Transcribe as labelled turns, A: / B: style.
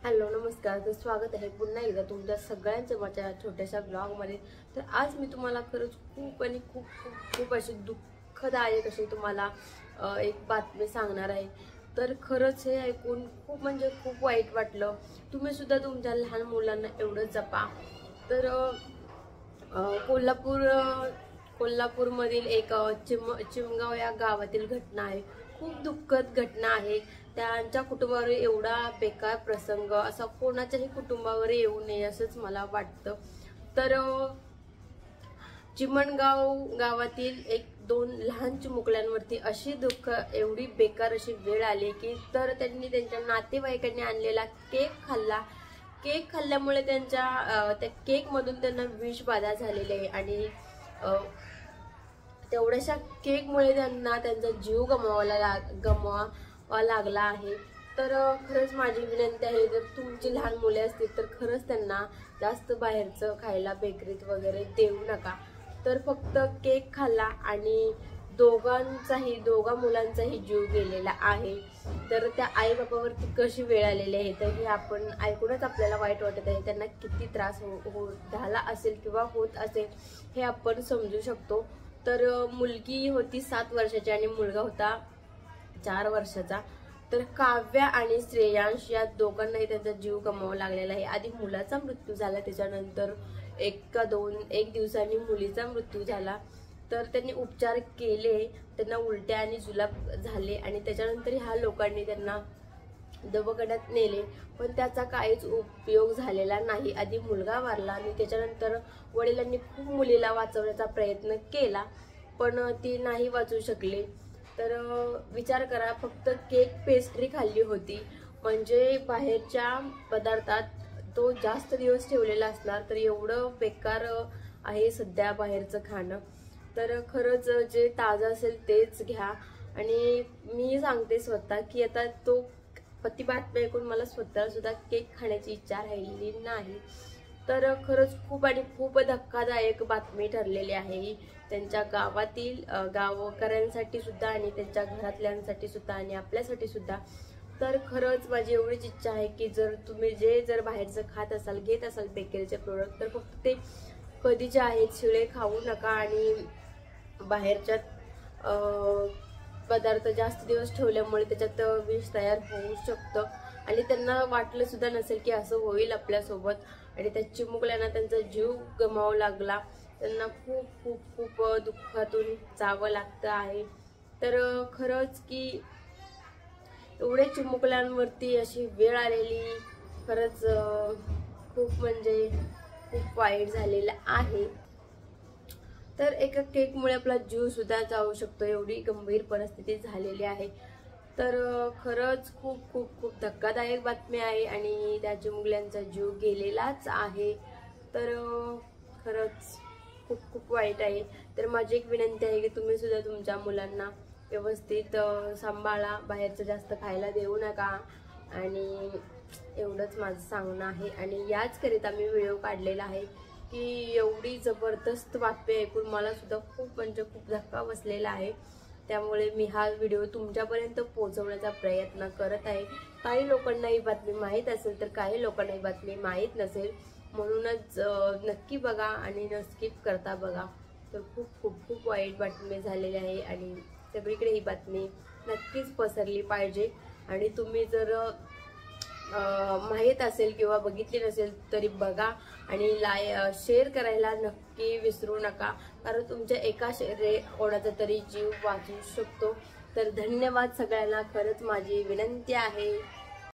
A: Hello नमस्कार, तर स्वागत आहे पुन्हा एकदा तुमच्या सगळ्यांचं माझ्या छोट्याशा ब्लॉगमध्ये। तर आज मी तुम्हाला खरंच खूप आणि खूप खूप खूप अशी दुःखदायक अशी तुम्हाला एक बातमी सांगणार आहे। तर खरंच हे ऐकून खूप म्हणजे खूप वाईट वाटलं। तुम्ही सुद्धा तुमच्या लहान मुलांना एवढं जपा। तर कोल्हापूरमधील एक चिमगाव या गावातील घटना आहे। खूप दुःखद घटना आहे। त्यांच्या कुटुंबावर एवढा बेकार प्रसंग असा कोणाच्याही कुटुंबावर येऊ नये असंच मला वाटतं। तर चिमणगाव गावातील एक दोन लहान चिमुकल्यांवरती अशी एवढी बेकार अशी वेळ आली की तर त्यांनी त्यांच्या नातेवाईकांनी आणलेला केक खाल्ला। केक खाल्ल्यामुळे त्यांच्या त्या केक मधून त्यांना विषबाधा झालेली आहे आणि तेवढ्याशा केकमुळे त्यांना त्यांचा जीव गमवावा लागला आहे। तर खरंच माझी विनंती आहे, जर तुमची लहान मुले असतील तर खरंच त्यांना जास्त बाहेरचं खायला बेकरीत वगैरे देऊ नका। तर फक्त केक खाल्ला आणि दोघा मुलांचाही जीव गेलेला आहे। तर त्या आई बाबावरती कशी वेळ आलेली आहे तर हे आपण ऐकूनच आपल्याला वाईट वाटत आहे। त्यांना किती त्रास झाला असेल किंवा होत असेल हे आपण समजू शकतो। तर मुलगी होती 7 वर्षाची आणि मुलगा होता 4 वर्षाचा। तर काव्या आणि श्रेयांश या दोघांनाही त्यांचा जीव गमवावा लागलेला आहे। आधी मुलाचा मृत्यू झाला, त्याच्यानंतर एक दिवसांनी मुलीचा मृत्यू झाला। तर त्यांनी उपचार केले, त्यांना उलट्या आणि जुलाब झाले आणि त्याच्यानंतर ह्या लोकांनी त्यांना दवाखान्यात नेले, पण त्याचा काहीच उपयोग झालेला नाही। आधी मुलगा वारला आणि त्याच्यानंतर वडिलांनी खूप मुलीला वाचवण्याचा प्रयत्न केला, पण ती नाही वाचू शकले। तर विचार करा, फक्त केक पेस्ट्री खाल्ली होती, म्हणजे बाहेरच्या पदार्थात तो जास्त दिवस ठेवलेला असणार। तर एवढं बेकार आहे सध्या बाहेरचं खाणं। तर खरंच जे ताजं असेल तेच घ्या। आणि मी सांगते स्वतः की आता ती बातमी ऐकून मला स्वतःला सुद्धा केक खाण्याची इच्छा राहिलेली नाही। तर खरंच खूप आणि खूप धक्कादायक बातमी ठरलेली आहे त्यांच्या गावातील गावकऱ्यांसाठी सुद्धा आणि त्यांच्या घरातल्यांसाठी सुद्धा आणि आपल्यासाठी सुद्धा। तर खरंच माझी एवढीच इच्छा आहे की जर तुम्ही जर बाहेरचं खात असाल, घेत असाल बेकरीचे प्रोडक्ट, तर फक्त ते कधीचे आहेत शिळे खाऊ नका। आणि बाहेरच्यात पदार्थ जास्त दिवस ठेवल्यामुळे त्याच्यात विष तयार होऊ शकतं आणि त्यांना वाटलं सुद्धा नसेल की असं होईल आपल्यासोबत। आणि त्या चिमुकल्यांना त्यांचा जीव गमावा लागला, त्यांना खूप खूप खूप दुःखातून जावं लागतं आहे। तर खरंच की एवढे चिमुकल्यांवरती अशी वेळ आलेली खरंच खूप म्हणजे खूप वाईट झालेलं आहे। तर एका केकमुळे आपला जीव सुद्धा जाऊ शकतो, एवढी गंभीर परिस्थिती झालेली आहे। तर खरंच खूप खूप खूप धक्कादायक बातमी आहे आणि त्या चिमुकल्यांचा जीव गेलेलाच आहे। तर खरंच खूप खूप वाईट आहे। तर माझी एक विनंती आहे की तुम्ही सुद्धा तुमच्या मुलांना व्यवस्थित सांभाळा, बाहेरचं जास्त खायला देऊ नका। आणि एवढंच माझं सांगणं आहे आणि याचकरिता मी व्हिडिओ काढलेला आहे की एवढी जबरदस्त बातमी ऐकून मला सुद्धा खूप म्हणजे खूप धक्का बसलेला आहे। त्यामुळे मी हा व्हिडिओ तुमच्यापर्यंत पोहोचवण्याचा प्रयत्न करत आहे। काही लोकांना ही बातमी माहीत असेल तर काही लोकांना ही बातमी माहीत नसेल, म्हणूनच नक्की बघा आणि न स्किप करता बघा। तर खूप खूप खूप वाईट बातमी झालेली आहे आणि सगळीकडे ही बातमी नक्कीच पसरली पाहिजे। आणि तुम्ही जर माहीत असेल किंवा बघितली नसेल तरी बघा आणि शेअर करायला नक्की विसरू नका, कारण तुमच्या एका शेअरने कोणाचा तरी जीव वाचू शकतो। तर धन्यवाद सगळ्यांना, खरंच माझी विनंती आहे।